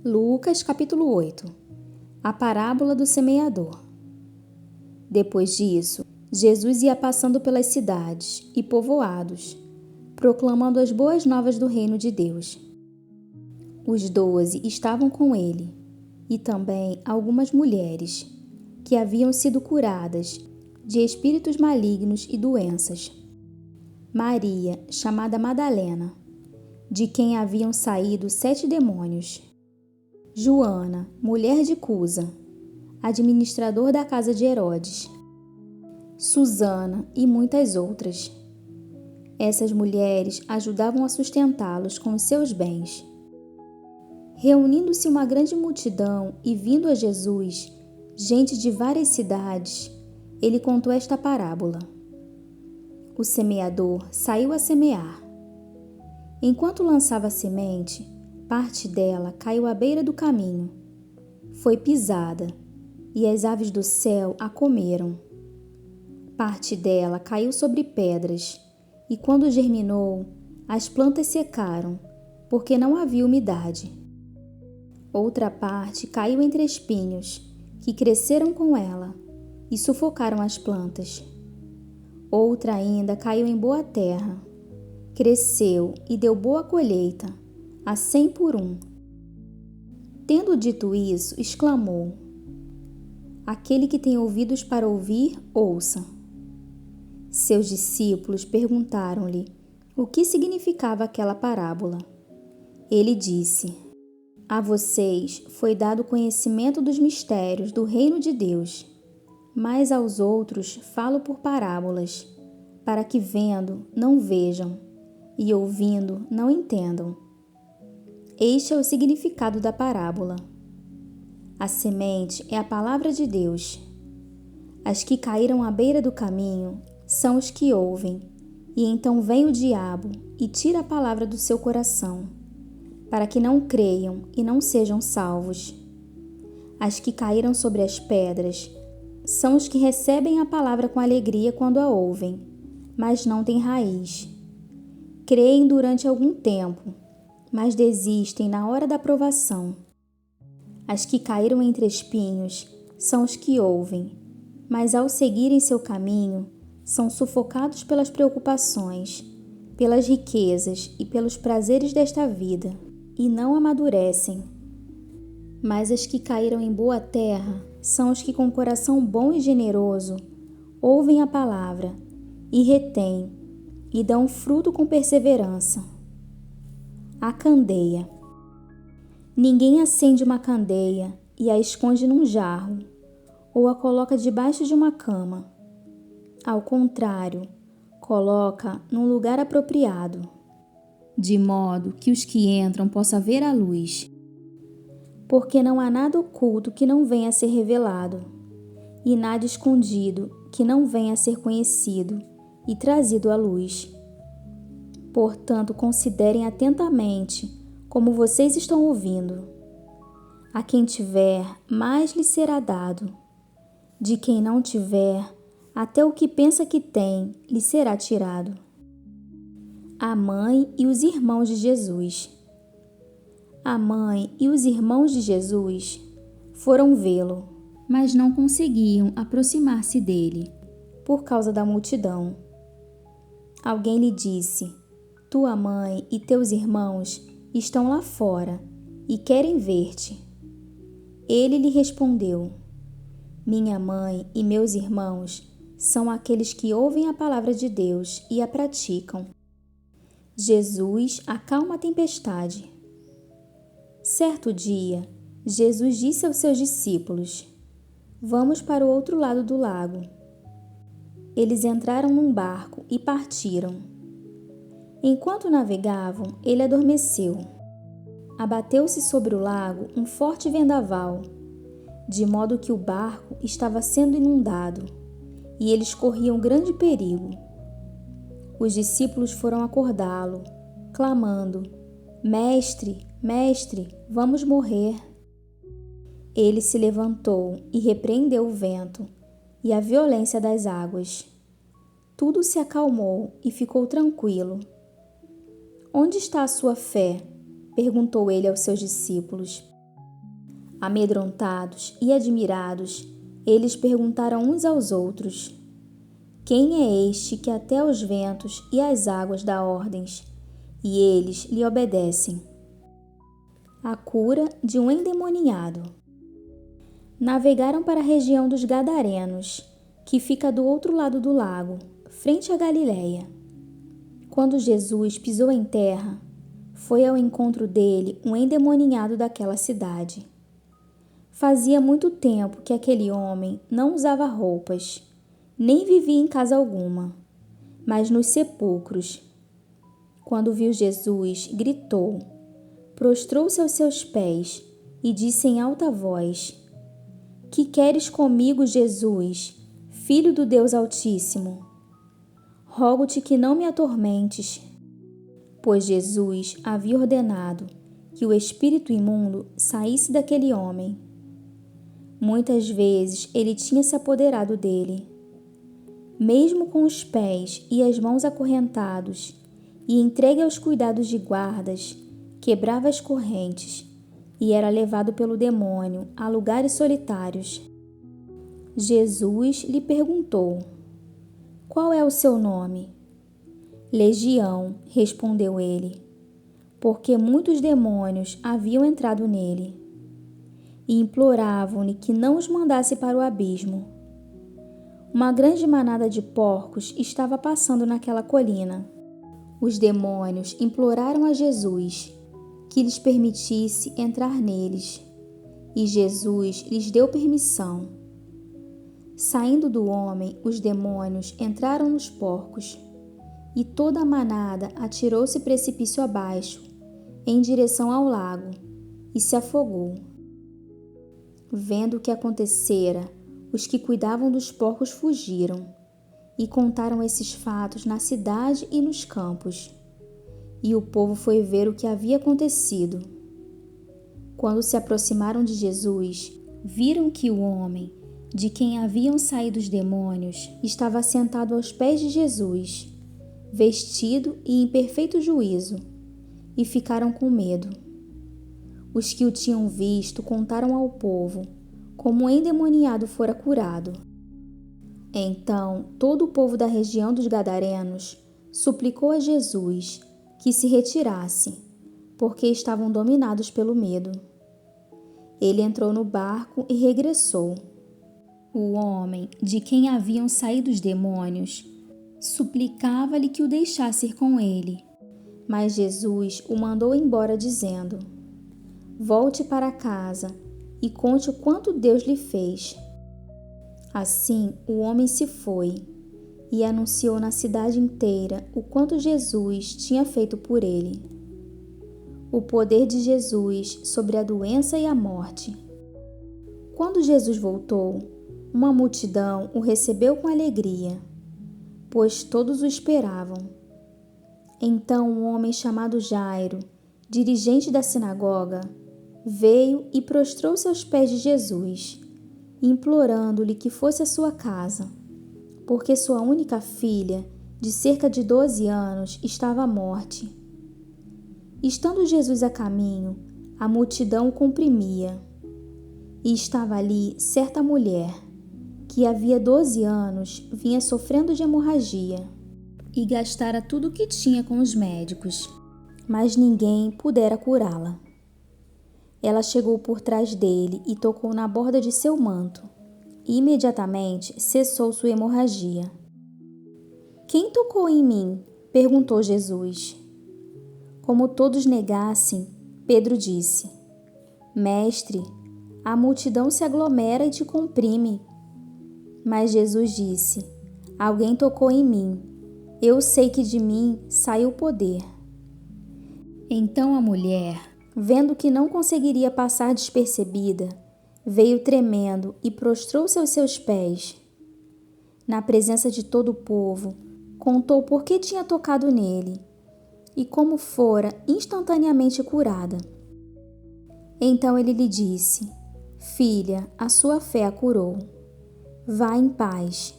Lucas capítulo 8. A parábola do semeador. Depois disso, Jesus ia passando pelas cidades e povoados, proclamando as boas novas do reino de Deus. Os 12 estavam com ele, e também algumas mulheres, que haviam sido curadas de espíritos malignos e doenças. Maria, chamada Madalena, de quem haviam saído 7 demônios. Joana, mulher de Cusa, administrador da casa de Herodes. Susana e muitas outras. Essas mulheres ajudavam a sustentá-los com os seus bens. Reunindo-se uma grande multidão e vindo a Jesus, gente de várias cidades, ele contou esta parábola. O semeador saiu a semear. Enquanto lançava a semente, parte dela caiu à beira do caminho. Foi pisada, e as aves do céu a comeram. Parte dela caiu sobre pedras, e quando germinou, as plantas secaram, porque não havia umidade. Outra parte caiu entre espinhos, que cresceram com ela, e sufocaram as plantas. Outra ainda caiu em boa terra, cresceu e deu boa colheita, a 100 por 1. Tendo dito isso, exclamou: Aquele que tem ouvidos para ouvir, ouça. Seus discípulos perguntaram-lhe o que significava aquela parábola. Ele disse: A vocês foi dado conhecimento dos mistérios do reino de Deus, mas aos outros falo por parábolas, para que vendo não vejam e ouvindo não entendam. Este é o significado da parábola. A semente é a palavra de Deus. As que caíram à beira do caminho são os que ouvem, e então vem o diabo e tira a palavra do seu coração, para que não creiam e não sejam salvos. As que caíram sobre as pedras são os que recebem a palavra com alegria quando a ouvem, mas não têm raiz. Creem durante algum tempo, mas desistem na hora da provação. As que caíram entre espinhos são os que ouvem, mas ao seguirem seu caminho, são sufocados pelas preocupações, pelas riquezas e pelos prazeres desta vida, e não amadurecem. Mas as que caíram em boa terra são os que com coração bom e generoso ouvem a palavra e retêm, e dão fruto com perseverança. A candeia. Ninguém acende uma candeia e a esconde num jarro, ou a coloca debaixo de uma cama. Ao contrário, coloca num lugar apropriado, de modo que os que entram possam ver a luz. Porque não há nada oculto que não venha a ser revelado, e nada escondido que não venha a ser conhecido e trazido à luz. Portanto, considerem atentamente como vocês estão ouvindo. A quem tiver, mais lhe será dado. De quem não tiver, até o que pensa que tem, lhe será tirado. A mãe e os irmãos de Jesus. A mãe e os irmãos de Jesus foram vê-lo, mas não conseguiam aproximar-se dele, por causa da multidão. Alguém lhe disse: Tua mãe e teus irmãos estão lá fora e querem ver-te. Ele lhe respondeu: Minha mãe e meus irmãos são aqueles que ouvem a palavra de Deus e a praticam. Jesus acalma a tempestade. Certo dia, Jesus disse aos seus discípulos: Vamos para o outro lado do lago. Eles entraram num barco e partiram. Enquanto navegavam, ele adormeceu. Abateu-se sobre o lago um forte vendaval, de modo que o barco estava sendo inundado, e eles corriam grande perigo. Os discípulos foram acordá-lo, clamando: Mestre, mestre, vamos morrer. Ele se levantou e repreendeu o vento e a violência das águas. Tudo se acalmou e ficou tranquilo. Onde está a sua fé? Perguntou ele aos seus discípulos. Amedrontados e admirados, eles perguntaram uns aos outros: Quem é este que até os ventos e as águas dá ordens, e eles lhe obedecem? A cura de um endemoniado. Navegaram para a região dos Gadarenos, que fica do outro lado do lago, frente a Galiléia. Quando Jesus pisou em terra, foi ao encontro dele um endemoniado daquela cidade. Fazia muito tempo que aquele homem não usava roupas, nem vivia em casa alguma, mas nos sepulcros. Quando viu Jesus, gritou, prostrou-se aos seus pés e disse em alta voz: Que queres comigo, Jesus, Filho do Deus Altíssimo? Rogo-te que não me atormentes. Pois Jesus havia ordenado que o espírito imundo saísse daquele homem. Muitas vezes ele tinha se apoderado dele. Mesmo com os pés e as mãos acorrentados e entregue aos cuidados de guardas, quebrava as correntes e era levado pelo demônio a lugares solitários. Jesus lhe perguntou: Qual é o seu nome? Legião, respondeu ele, porque muitos demônios haviam entrado nele e imploravam-lhe que não os mandasse para o abismo. Uma grande manada de porcos estava passando naquela colina. Os demônios imploraram a Jesus que lhes permitisse entrar neles, e Jesus lhes deu permissão. Saindo do homem, os demônios entraram nos porcos, e toda a manada atirou-se precipício abaixo, em direção ao lago, e se afogou. Vendo o que acontecera, os que cuidavam dos porcos fugiram, e contaram esses fatos na cidade e nos campos. E o povo foi ver o que havia acontecido. Quando se aproximaram de Jesus, viram que o homem, de quem haviam saído os demônios, estava sentado aos pés de Jesus, vestido e em perfeito juízo, e ficaram com medo. Os que o tinham visto contaram ao povo como o endemoniado fora curado. Então todo o povo da região dos Gadarenos suplicou a Jesus que se retirasse, porque estavam dominados pelo medo. Ele entrou no barco e regressou. O homem, de quem haviam saído os demônios, suplicava-lhe que o deixasse ir com ele. Mas Jesus o mandou embora, dizendo: Volte para casa e conte o quanto Deus lhe fez. Assim o homem se foi e anunciou na cidade inteira o quanto Jesus tinha feito por ele. O poder de Jesus sobre a doença e a morte. Quando Jesus voltou, uma multidão o recebeu com alegria, pois todos o esperavam. Então um homem chamado Jairo, dirigente da sinagoga, veio e prostrou-se aos pés de Jesus, implorando-lhe que fosse à sua casa, porque sua única filha, de cerca de 12 anos, estava à morte. Estando Jesus a caminho, a multidão o comprimia. E estava ali certa mulher, que havia 12 anos vinha sofrendo de hemorragia, e gastara tudo o que tinha com os médicos, mas ninguém pudera curá-la. Ela chegou por trás dele e tocou na borda de seu manto, e imediatamente cessou sua hemorragia. Quem tocou em mim? Perguntou Jesus. Como todos negassem, Pedro disse: Mestre, a multidão se aglomera e te comprime. Mas Jesus disse: Alguém tocou em mim. Eu sei que de mim saiu o poder. Então a mulher, vendo que não conseguiria passar despercebida, veio tremendo e prostrou-se aos seus pés. Na presença de todo o povo, contou por que tinha tocado nele e como fora instantaneamente curada. Então ele lhe disse: Filha, a sua fé a curou. Vá em paz.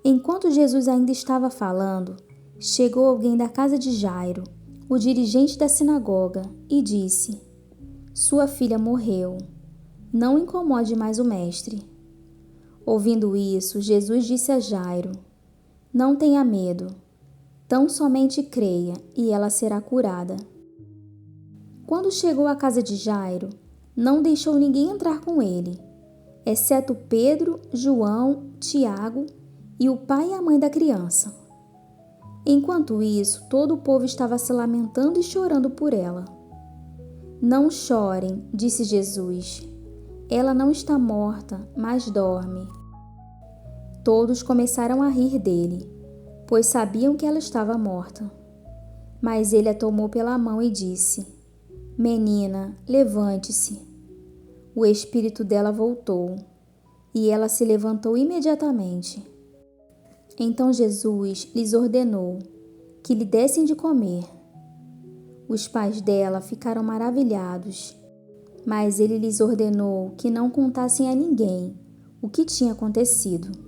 Enquanto Jesus ainda estava falando, chegou alguém da casa de Jairo, o dirigente da sinagoga, e disse: Sua filha morreu. não incomode mais o mestre. Ouvindo isso, Jesus disse a Jairo: Não tenha medo, tão somente creia e ela será curada. Quando chegou à casa de Jairo, não deixou ninguém entrar com ele, exceto Pedro, João, Tiago e o pai e a mãe da criança. Enquanto isso, todo o povo estava se lamentando e chorando por ela. Não chorem, disse Jesus. Ela não está morta, mas dorme. Todos começaram a rir dele, pois sabiam que ela estava morta. Mas ele a tomou pela mão e disse: Menina, levante-se. O espírito dela voltou, e ela se levantou imediatamente. Então Jesus lhes ordenou que lhe dessem de comer. Os pais dela ficaram maravilhados, mas ele lhes ordenou que não contassem a ninguém o que tinha acontecido.